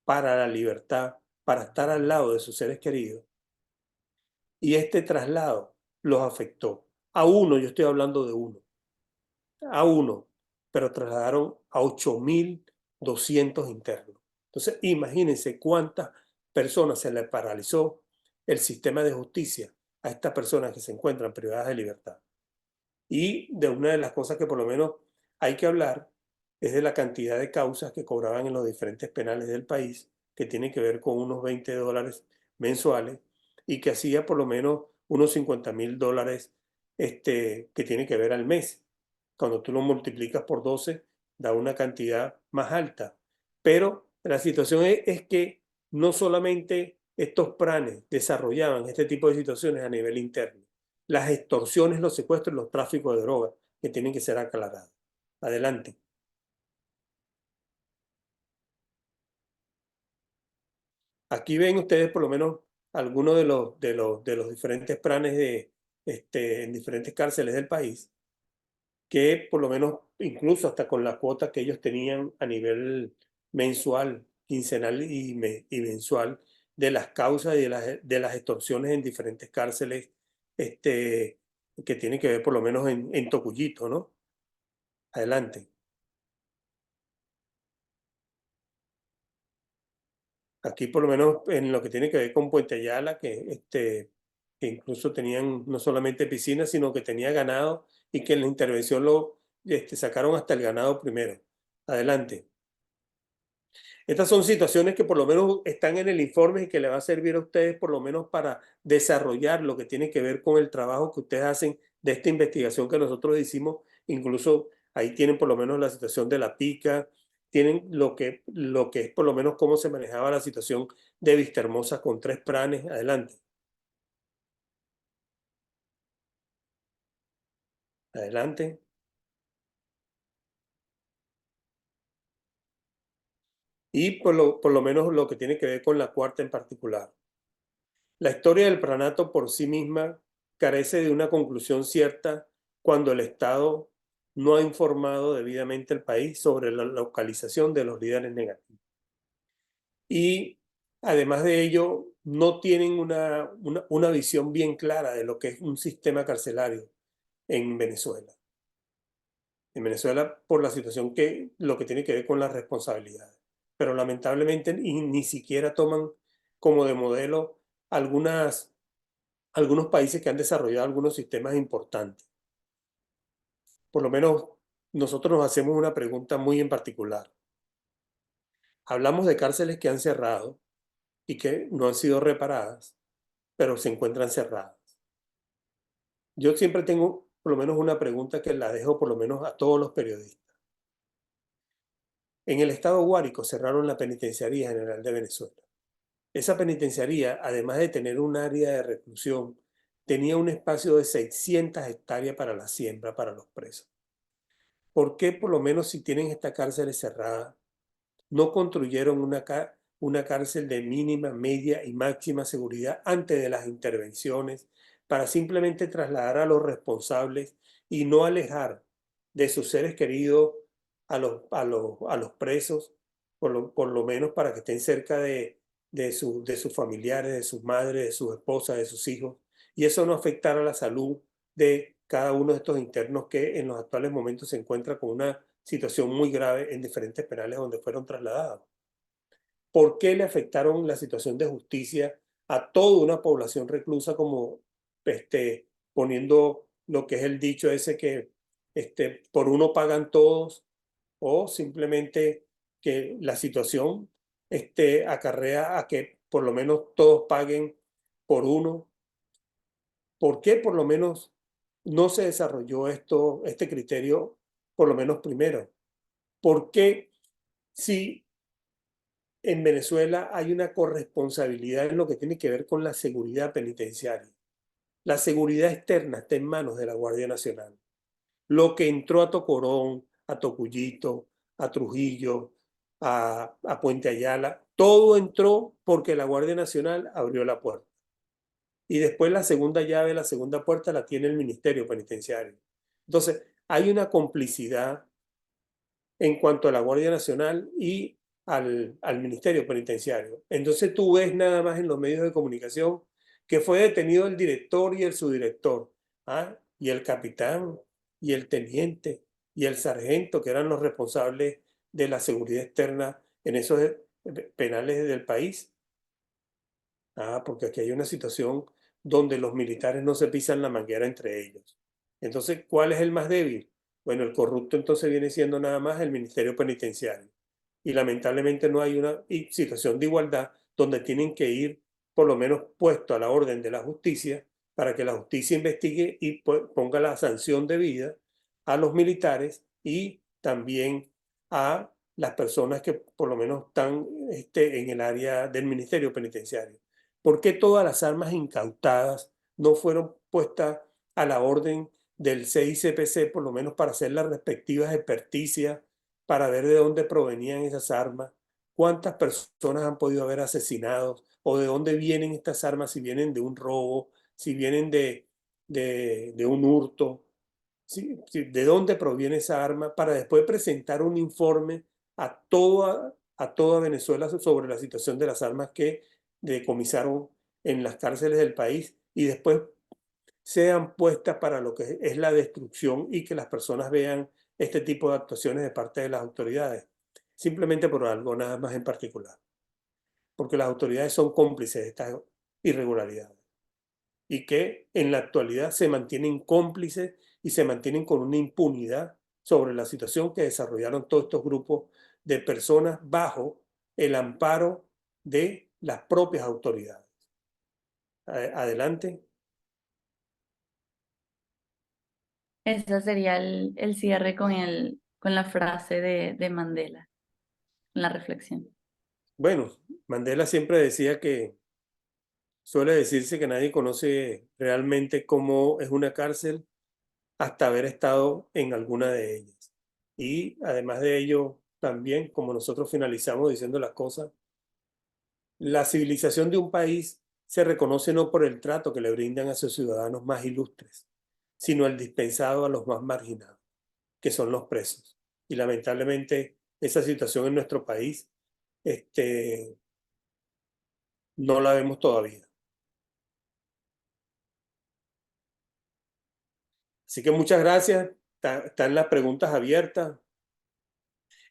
para la libertad, para estar al lado de sus seres queridos. Y este traslado los afectó. A uno, yo estoy hablando de uno, a uno, pero trasladaron a 8.200 internos. Entonces, imagínense cuántas personas se le paralizó el sistema de justicia a estas personas que se encuentran privadas de libertad. Y de una de las cosas que por lo menos hay que hablar es de la cantidad de causas que cobraban en los diferentes penales del país, que tienen que ver con unos $20 mensuales, y que hacía por lo menos unos $50.000 que tiene que ver al mes. Cuando tú lo multiplicas por 12, da una cantidad más alta. Pero la situación es que no solamente estos planes desarrollaban este tipo de situaciones a nivel interno, las extorsiones, los secuestros, los tráficos de drogas, que tienen que ser aclarados. Adelante. Aquí ven ustedes por lo menos algunos de los diferentes planes en diferentes cárceles del país, que por lo menos incluso hasta con la cuota que ellos tenían a nivel mensual, quincenal y mensual, de las causas y de las extorsiones en diferentes cárceles, que tienen que ver por lo menos en Tocuyito, ¿no? Adelante. Aquí por lo menos en lo que tiene que ver con Puente Ayala, que incluso tenían no solamente piscinas, sino que tenía ganado, y que en la intervención sacaron hasta el ganado primero. Adelante. Estas son situaciones que por lo menos están en el informe y que le va a servir a ustedes por lo menos para desarrollar lo que tiene que ver con el trabajo que ustedes hacen de esta investigación que nosotros hicimos. Incluso ahí tienen por lo menos la situación de la pica, tienen lo que es por lo menos cómo se manejaba la situación de Vista Hermosa con 3 planes. Adelante, adelante. Y por lo menos lo que tiene que ver con la cuarta en particular. La historia del pranato por sí misma carece de una conclusión cierta cuando el Estado no ha informado debidamente al país sobre la localización de los líderes negativos. Y además de ello, no tienen una visión bien clara de lo que es un sistema carcelario en Venezuela. En Venezuela, por la situación lo que tiene que ver con las responsabilidades. Pero lamentablemente ni siquiera toman como de modelo algunos países que han desarrollado algunos sistemas importantes. Por lo menos nosotros nos hacemos una pregunta muy en particular. Hablamos de cárceles que han cerrado y que no han sido reparadas, pero se encuentran cerradas. Yo siempre tengo por lo menos una pregunta que la dejo por lo menos a todos los periodistas. En el estado Guárico cerraron la Penitenciaría General de Venezuela. Esa penitenciaría, además de tener un área de reclusión, tenía un espacio de 600 hectáreas para la siembra para los presos. ¿Por qué por lo menos si tienen esta cárcel cerrada, no construyeron una cárcel de mínima, media y máxima seguridad antes de las intervenciones para simplemente trasladar a los responsables y no alejar de sus seres queridos a los presos, por lo menos para que estén cerca de sus familiares, de sus madres, de sus esposas, de sus hijos, y eso no afectara la salud de cada uno de estos internos que en los actuales momentos se encuentra con una situación muy grave en diferentes penales donde fueron trasladados? ¿Por qué le afectaron la situación de justicia a toda una población reclusa como poniendo lo que es el dicho ese que por uno pagan todos, o simplemente que la situación acarrea a que por lo menos todos paguen por uno? ¿Por qué por lo menos no se desarrolló este criterio por lo menos primero? ¿Por qué si en Venezuela hay una corresponsabilidad en lo que tiene que ver con la seguridad penitenciaria? La seguridad externa está en manos de la Guardia Nacional. Lo que entró a Tocorón, a Tocuyito, a Trujillo, a Puente Ayala, todo entró porque la Guardia Nacional abrió la puerta. Y después la segunda llave, la segunda puerta la tiene el Ministerio Penitenciario. Entonces, hay una complicidad en cuanto a la Guardia Nacional y al Ministerio Penitenciario. Entonces tú ves nada más en los medios de comunicación que fue detenido el director y el subdirector, ¿ah? Y el capitán y el teniente y el sargento, que eran los responsables de la seguridad externa en esos penales del país. Porque aquí hay una situación donde los militares no se pisan la manguera entre ellos. Entonces, ¿cuál es el más débil? Bueno, el corrupto entonces viene siendo nada más el Ministerio Penitenciario. Y lamentablemente no hay una situación de igualdad donde tienen que ir por lo menos puesto a la orden de la justicia para que la justicia investigue y ponga la sanción debida a los militares y también a las personas que por lo menos están en el área del Ministerio Penitenciario. ¿Por qué todas las armas incautadas no fueron puestas a la orden del CICPC, por lo menos para hacer las respectivas experticias, para ver de dónde provenían esas armas? ¿Cuántas personas han podido haber asesinado? ¿O de dónde vienen estas armas? Si vienen de un robo, si vienen de un hurto, de dónde proviene esa arma, para después presentar un informe a toda Venezuela sobre la situación de las armas que decomisaron en las cárceles del país y después sean puestas para lo que es la destrucción y que las personas vean este tipo de actuaciones de parte de las autoridades, simplemente por algo nada más en particular, porque las autoridades son cómplices de estas irregularidades y que en la actualidad se mantienen cómplices y se mantienen con una impunidad sobre la situación que desarrollaron todos estos grupos de personas bajo el amparo de las propias autoridades. Adelante. Ese sería el cierre con la frase de Mandela, la reflexión. Bueno, Mandela siempre decía que suele decirse que nadie conoce realmente cómo es una cárcel hasta haber estado en alguna de ellas. Y además de ello, también, como nosotros finalizamos diciendo las cosas, la civilización de un país se reconoce no por el trato que le brindan a sus ciudadanos más ilustres, sino el dispensado a los más marginados, que son los presos. Y lamentablemente esa situación en nuestro país no la vemos todavía. Así que muchas gracias. Están las preguntas abiertas.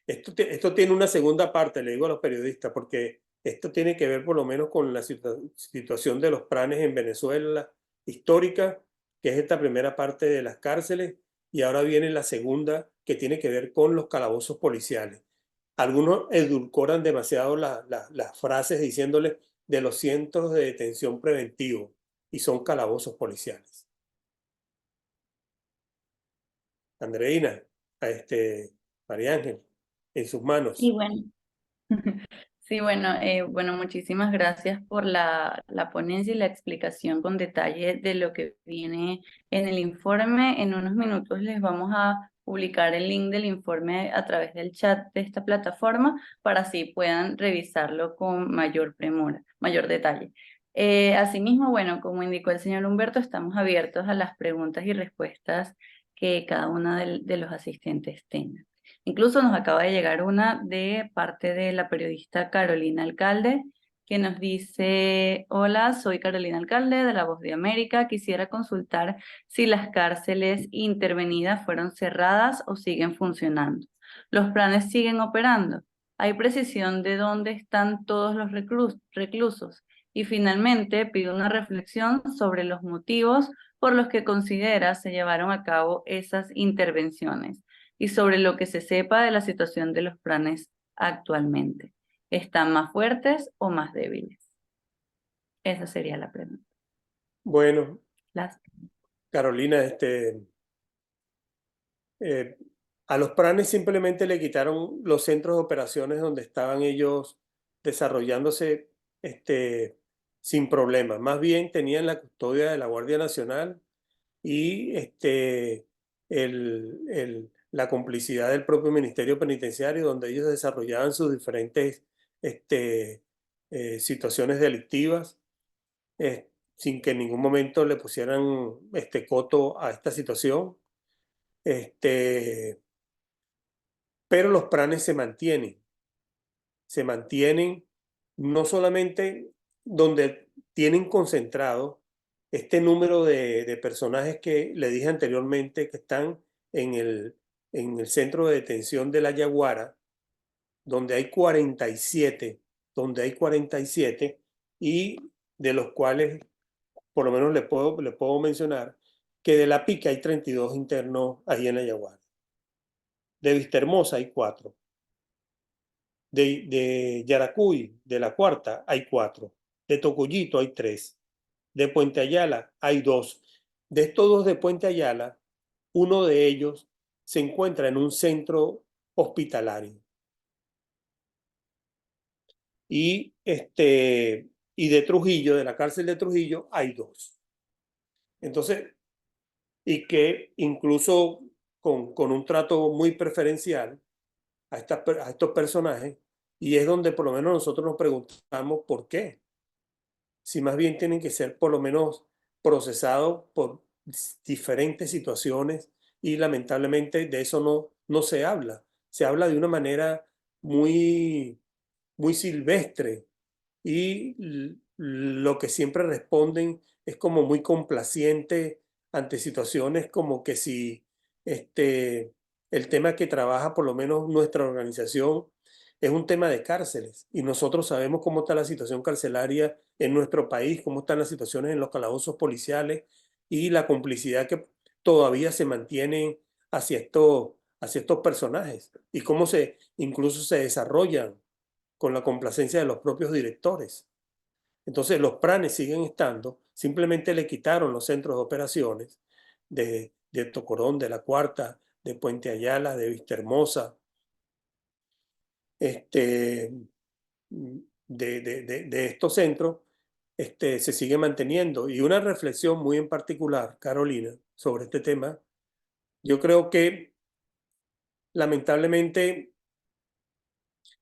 Esto tiene una segunda parte, le digo a los periodistas, porque esto tiene que ver por lo menos con la situación de los planes en Venezuela histórica, que es esta primera parte de las cárceles, y ahora viene la segunda, que tiene que ver con los calabozos policiales. Algunos edulcoran demasiado las frases diciéndole de los centros de detención preventivo, y son calabozos policiales. Andreina, a María Ángel, en sus Y manos. bueno, sí, bueno, bueno, muchísimas gracias por la ponencia y la explicación con detalle de lo que viene en el informe. En unos minutos les vamos a publicar el link del informe a través del chat de esta plataforma para así puedan revisarlo con mayor premura, mayor detalle. Asimismo, bueno, como indicó el señor Humberto, estamos abiertos a las preguntas y respuestas que cada uno de los asistentes tenga. Incluso nos acaba de llegar una de parte de la periodista Carolina Alcalde, que nos dice: hola, soy Carolina Alcalde de La Voz de América. Quisiera consultar si las cárceles intervenidas fueron cerradas o siguen funcionando. ¿Los planes siguen operando? ¿Hay precisión de dónde están todos los reclusos? Y finalmente pido una reflexión sobre los motivos por los que considera se llevaron a cabo esas intervenciones y sobre lo que se sepa de la situación de los planes actualmente. ¿Están más fuertes o más débiles? Esa sería la pregunta. Bueno, Las... Carolina, eh, a los planes simplemente le quitaron los centros de operaciones donde estaban ellos desarrollándose sin problema. Más bien tenían la custodia de la Guardia Nacional y la complicidad del propio Ministerio Penitenciario, donde ellos desarrollaban sus diferentes situaciones delictivas, sin que en ningún momento le pusieran coto a esta situación. Pero los planes se mantienen no solamente donde tienen concentrado este número de personajes que le dije anteriormente que están en el centro de detención de La Yaguara, donde hay 47, donde hay 47 y de los cuales por lo menos le puedo mencionar que de La Pica hay 32 internos ahí en La Yaguara. De Vistahermosa hay 4. De Yaracuy, de La Cuarta, hay 4. De Tocullito hay 3. De Puente Ayala hay 2. De estos 2 de Puente Ayala, uno de ellos se encuentra en un centro hospitalario. Y de Trujillo, de la cárcel de Trujillo, hay 2. Entonces, y que incluso con un trato muy preferencial a estos personajes, y es donde por lo menos nosotros nos preguntamos por qué, si más bien tienen que ser por lo menos procesados por diferentes situaciones y lamentablemente de eso no se habla. Se habla de una manera muy, muy silvestre y lo que siempre responden es como muy complaciente ante situaciones como que si el tema que trabaja por lo menos nuestra organización es un tema de cárceles y nosotros sabemos cómo está la situación carcelaria en nuestro país, cómo están las situaciones en los calabozos policiales y la complicidad que todavía se mantiene hacia estos personajes y cómo incluso se desarrollan con la complacencia de los propios directores. Entonces los planes siguen estando, simplemente le quitaron los centros de operaciones de Tocorón, de La Cuarta, de Puente Ayala, de Vistahermosa, este, de estos centros, se sigue manteniendo. Y una reflexión muy en particular, Carolina, sobre este tema, yo creo que lamentablemente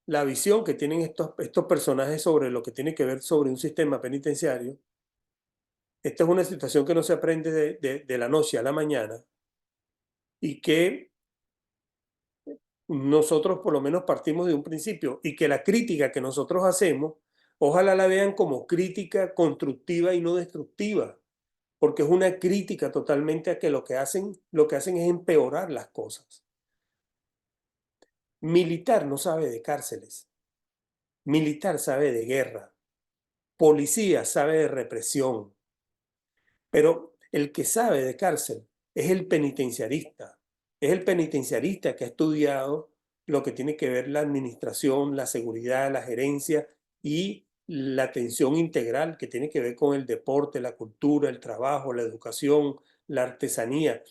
la visión que tienen estos personajes sobre lo que tiene que ver sobre un sistema penitenciario, esta es una situación que no se aprende de la noche a la mañana y que nosotros por lo menos partimos de un principio y que la crítica que nosotros hacemos, ojalá la vean como crítica constructiva y no destructiva, porque es una crítica totalmente a que lo que hacen es empeorar las cosas. Militar no sabe de cárceles, militar sabe de guerra, policía sabe de represión, pero el que sabe de cárcel es el penitenciarista que ha estudiado lo que tiene que ver la administración, la seguridad, la gerencia y la atención integral que tiene que ver con el deporte, la cultura, el trabajo, la educación, la artesanía.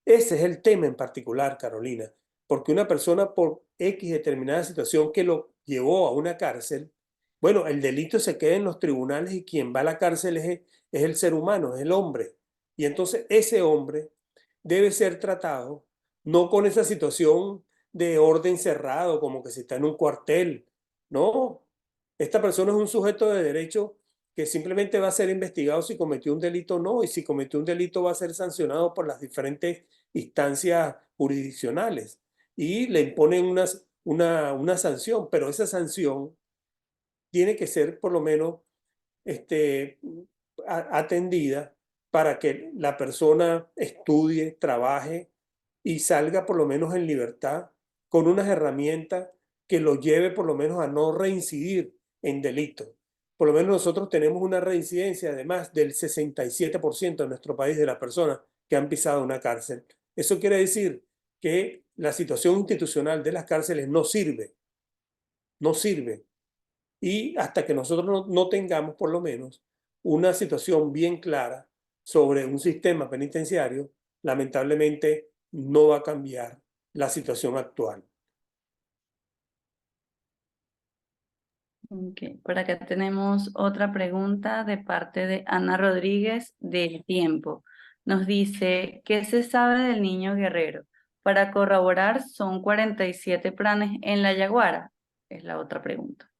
Ese es el tema en particular, Carolina, porque una persona por X determinada situación que lo llevó a una cárcel, bueno, el delito se queda en los tribunales y quien va a la cárcel es el ser humano, es el hombre. Y entonces ese hombre debe ser tratado no con esa situación de orden cerrado, como que si está en un cuartel. No, esta persona es un sujeto de derecho que simplemente va a ser investigado si cometió un delito o no, y si cometió un delito va a ser sancionado por las diferentes instancias jurisdiccionales y le imponen una sanción, pero esa sanción tiene que ser por lo menos este, atendida para que la persona estudie, trabaje y salga por lo menos en libertad con unas herramientas que lo lleve por lo menos a no reincidir en delitos. Por lo menos nosotros tenemos una reincidencia además del 67% en nuestro país de las personas que han pisado una cárcel. Eso quiere decir que la situación institucional de las cárceles no sirve, no sirve y hasta que nosotros no tengamos por lo menos una situación bien clara sobre un sistema penitenciario, lamentablemente no va a cambiar la situación actual. Ok, por acá tenemos otra pregunta de parte de Ana Rodríguez del Tiempo. Nos dice, ¿qué se sabe del niño guerrero? Para corroborar, ¿son 47 planes en la Yaguara? Es la otra pregunta.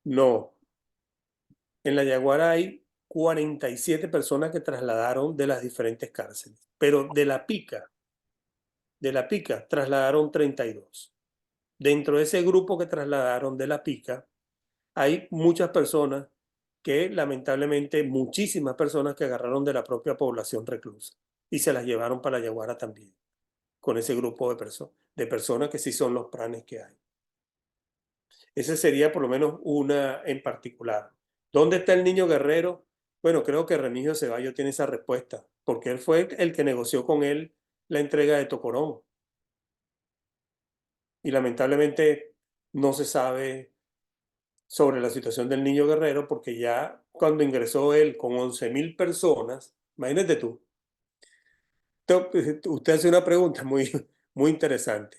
No, en la Yaguara hay 47 personas que trasladaron de las diferentes cárceles, pero de la Pica trasladaron 32. Dentro de ese grupo que trasladaron de la Pica, hay muchas personas que lamentablemente, muchísimas personas que agarraron de la propia población reclusa y se las llevaron para la Yaguara también, con ese grupo de personas que sí son los planes que hay. Ese sería por lo menos una en particular. ¿Dónde está el niño guerrero? Bueno, creo que Remigio Ceballos tiene esa respuesta, porque él fue el que negoció con él la entrega de Tocorón. Y lamentablemente no se sabe sobre la situación del niño guerrero, porque ya cuando ingresó él con 11.000 personas, imagínate tú, usted hace una pregunta muy, muy interesante.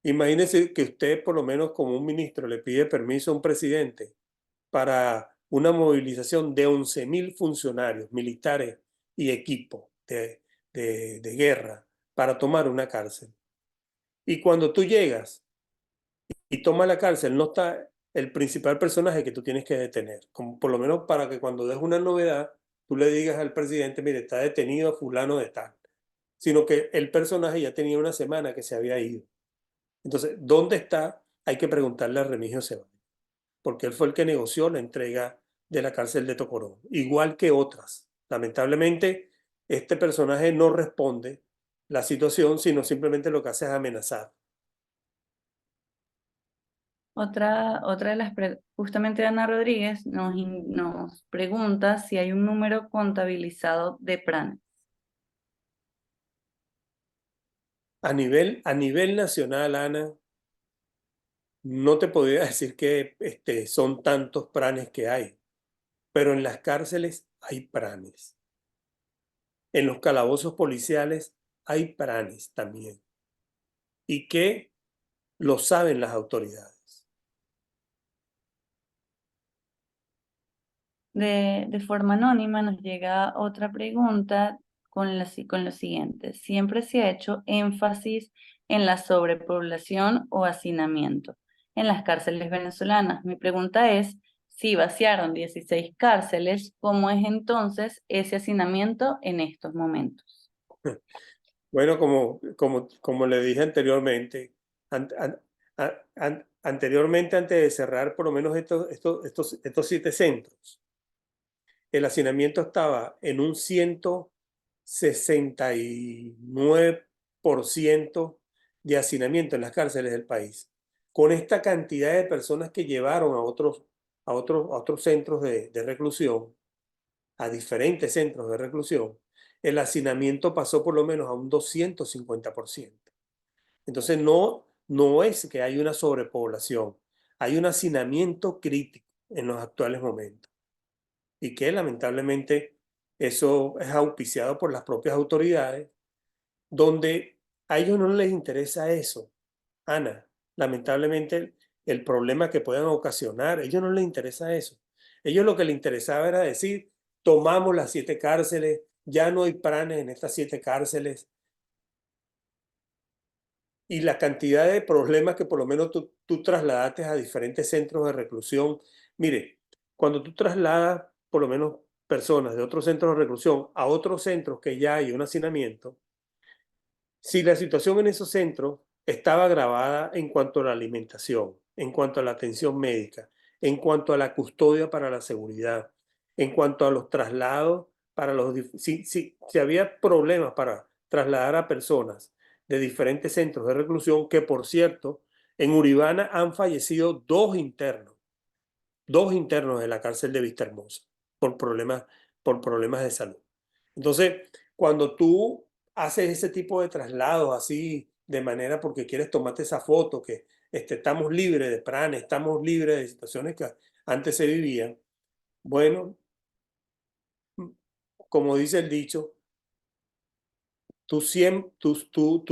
Imagínese que usted por lo menos como un ministro le pide permiso a un presidente para una movilización de 11.000 funcionarios militares y equipo de guerra para tomar una cárcel. Y cuando tú llegas y tomas la cárcel, no está el principal personaje que tú tienes que detener, como por lo menos para que cuando des una novedad, tú le digas al presidente, mire, está detenido fulano de tal, sino que el personaje ya tenía una semana que se había ido. Entonces, ¿dónde está? Hay que preguntarle a Remigio Ceballos, porque él fue el que negoció la entrega de la cárcel de Tocorón, igual que otras. Lamentablemente, este personaje no responde la situación, sino simplemente lo que hace es amenazar. Otra de las, justamente Ana Rodríguez nos pregunta si hay un número contabilizado de planes. A nivel nacional, Ana, no te podría decir que son tantos pranes que hay, pero en las cárceles hay pranes. En los calabozos policiales hay pranes también. Y que lo saben las autoridades. De forma anónima nos llega otra pregunta con lo siguiente. Siempre se ha hecho énfasis en la sobrepoblación o hacinamiento en las cárceles venezolanas. Mi pregunta es, si vaciaron 16 cárceles, ¿cómo es entonces ese hacinamiento en estos momentos? Bueno, como le dije anteriormente, anteriormente, antes de cerrar por lo menos estos 7 centros, el hacinamiento estaba en un 169% de hacinamiento en las cárceles del país. Con esta cantidad de personas que llevaron a otros centros de reclusión, a diferentes centros de reclusión, el hacinamiento pasó por lo menos a un 250%. Entonces no es que hay una sobrepoblación, hay un hacinamiento crítico en los actuales momentos y que lamentablemente eso es auspiciado por las propias autoridades, donde a ellos no les interesa eso, Ana. Lamentablemente el problema que puedan ocasionar, a ellos no les interesa eso. Ellos lo que les interesaba era decir, tomamos las 7 cárceles, ya no hay planes en estas 7 cárceles, y la cantidad de problemas que por lo menos tú trasladaste a diferentes centros de reclusión. Mire, cuando tú trasladas por lo menos personas de otros centros de reclusión a otros centros que ya hay un hacinamiento, si la situación en esos centros estaba agravada en cuanto a la alimentación, en cuanto a la atención médica, en cuanto a la custodia para la seguridad, en cuanto a los traslados, si había problemas para trasladar a personas de diferentes centros de reclusión, que por cierto, en Uribana han fallecido 2 internos de la cárcel de Vistahermosa por por problemas de salud. Entonces, cuando tú haces ese tipo de traslados así, de manera porque quieres tomarte esa foto, que estamos libres de pranes, estamos libres de situaciones que antes se vivían, bueno, como dice el dicho, tú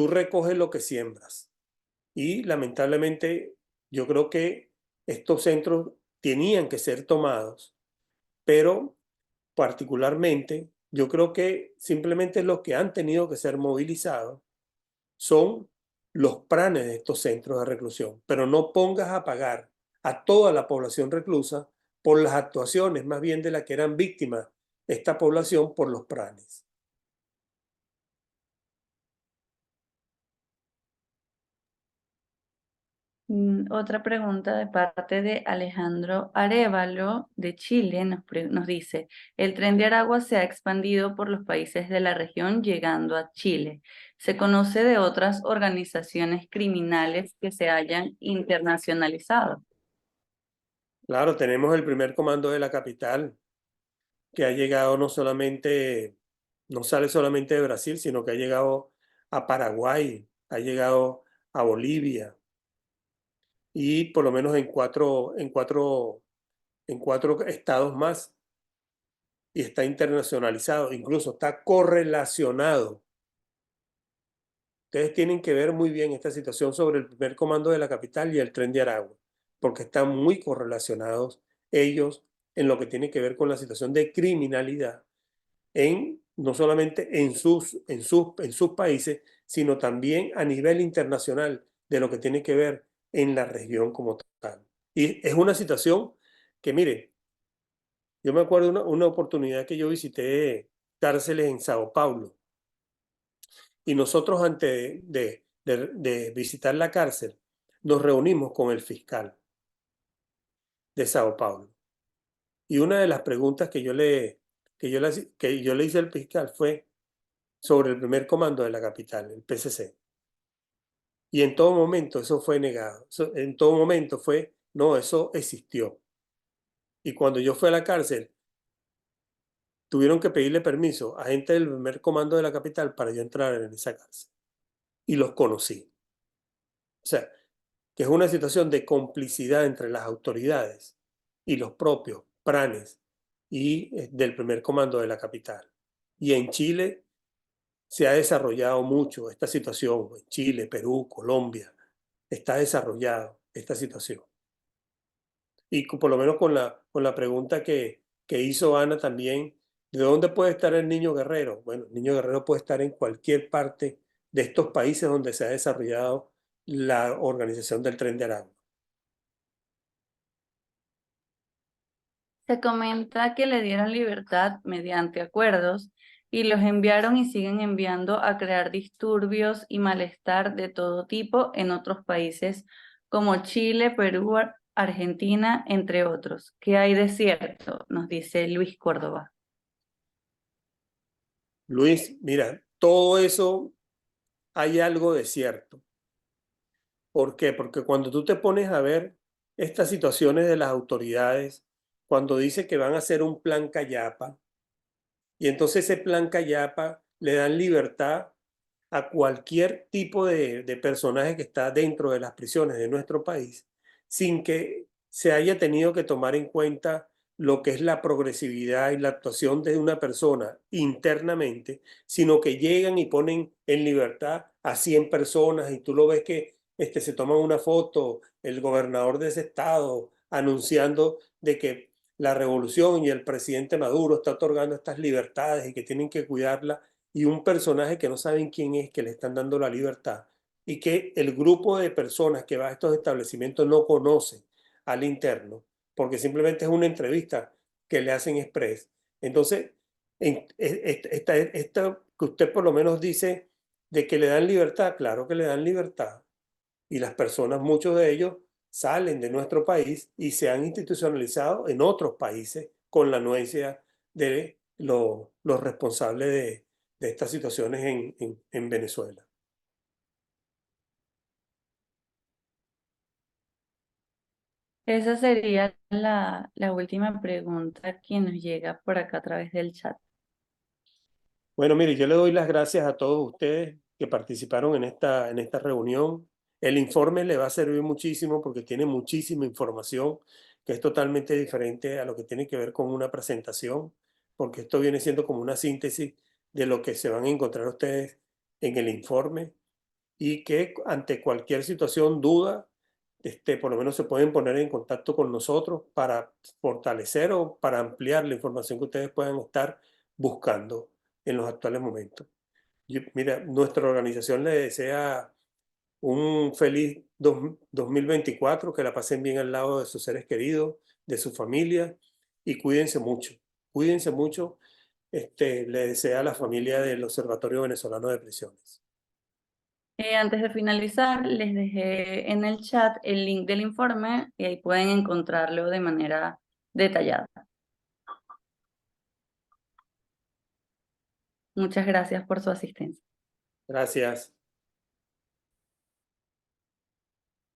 recoges lo que siembras. Y lamentablemente, yo creo que estos centros tenían que ser tomados, pero particularmente, yo creo que simplemente los que han tenido que ser movilizados son los pranes de estos centros de reclusión, pero no pongas a pagar a toda la población reclusa por las actuaciones más bien de las que eran víctimas esta población por los pranes. Otra pregunta de parte de Alejandro Arévalo de Chile nos dice, el Tren de Aragua se ha expandido por los países de la región llegando a Chile. ¿Se conoce de otras organizaciones criminales que se hayan internacionalizado? Claro, tenemos el primer comando de la capital, que ha llegado no sale solamente de Brasil, sino que ha llegado a Paraguay, ha llegado a Bolivia y por lo menos en cuatro estados más, y está internacionalizado, incluso está correlacionado. Ustedes tienen que ver muy bien esta situación sobre el primer comando de la capital y el Tren de Aragua, porque están muy correlacionados ellos en lo que tiene que ver con la situación de criminalidad no solamente en sus países, sino también a nivel internacional de lo que tiene que ver en la región como tal. Y es una situación que, mire, yo me acuerdo una oportunidad que yo visité cárceles en Sao Paulo, y nosotros antes de visitar la cárcel nos reunimos con el fiscal de Sao Paulo. Y una de las preguntas que yo le hice al fiscal fue sobre el primer comando de la capital, el PCC. Y en todo momento eso fue negado. En todo momento fue, no, eso existió. Y cuando yo fui a la cárcel, tuvieron que pedirle permiso a gente del primer comando de la capital para yo entrar en esa cárcel. y los conocí. O sea, que es una situación de complicidad entre las autoridades y los propios pranes y del primer comando de la capital. Y en Chile se ha desarrollado mucho esta situación, en Chile, Perú, Colombia, está desarrollado esta situación. Y por lo menos con la pregunta que hizo Ana también, ¿de dónde puede estar el niño guerrero? Bueno, el niño guerrero puede estar en cualquier parte de estos países donde se ha desarrollado la organización del Tren de Aragua. Se comenta que le dieron libertad mediante acuerdos y los enviaron y siguen enviando a crear disturbios y malestar de todo tipo en otros países como Chile, Perú, Argentina, entre otros. ¿Qué hay de cierto? Nos dice Luis Córdoba. Luis, mira, todo eso hay algo de cierto. ¿Por qué? Porque cuando tú te pones a ver estas situaciones de las autoridades, cuando dice que van a hacer un plan Cayapa, y entonces ese plan Cayapa le dan libertad a cualquier tipo de personaje que está dentro de las prisiones de nuestro país, sin que se haya tenido que tomar en cuenta lo que es la progresividad y la actuación de una persona internamente, sino que llegan y ponen en libertad a 100 personas y tú lo ves que se toman una foto, el gobernador de ese estado anunciando de que la revolución y el presidente Maduro está otorgando estas libertades y que tienen que cuidarla, y un personaje que no saben quién es, que le están dando la libertad, y que el grupo de personas que va a estos establecimientos no conoce al interno, porque simplemente es una entrevista que le hacen express. Entonces, esta que usted por lo menos dice de que le dan libertad, claro que le dan libertad, y las personas, muchos de ellos, salen de nuestro país y se han institucionalizado en otros países con la anuencia de los responsables de estas situaciones en Venezuela. Esa sería la última pregunta que nos llega por acá a través del chat. Bueno, mire, yo le doy las gracias a todos ustedes que participaron en esta reunión. El informe le va a servir muchísimo porque tiene muchísima información que es totalmente diferente a lo que tiene que ver con una presentación, porque esto viene siendo como una síntesis de lo que se van a encontrar ustedes en el informe, y que ante cualquier situación, duda, por lo menos se pueden poner en contacto con nosotros para fortalecer o para ampliar la información que ustedes puedan estar buscando en los actuales momentos. Mira, nuestra organización le desea un feliz 2024, que la pasen bien al lado de sus seres queridos, de su familia, y cuídense mucho. Cuídense mucho. Le desea a la familia del Observatorio Venezolano de Prisiones. Antes de finalizar, les dejé en el chat el link del informe y ahí pueden encontrarlo de manera detallada. Muchas gracias por su asistencia. Gracias.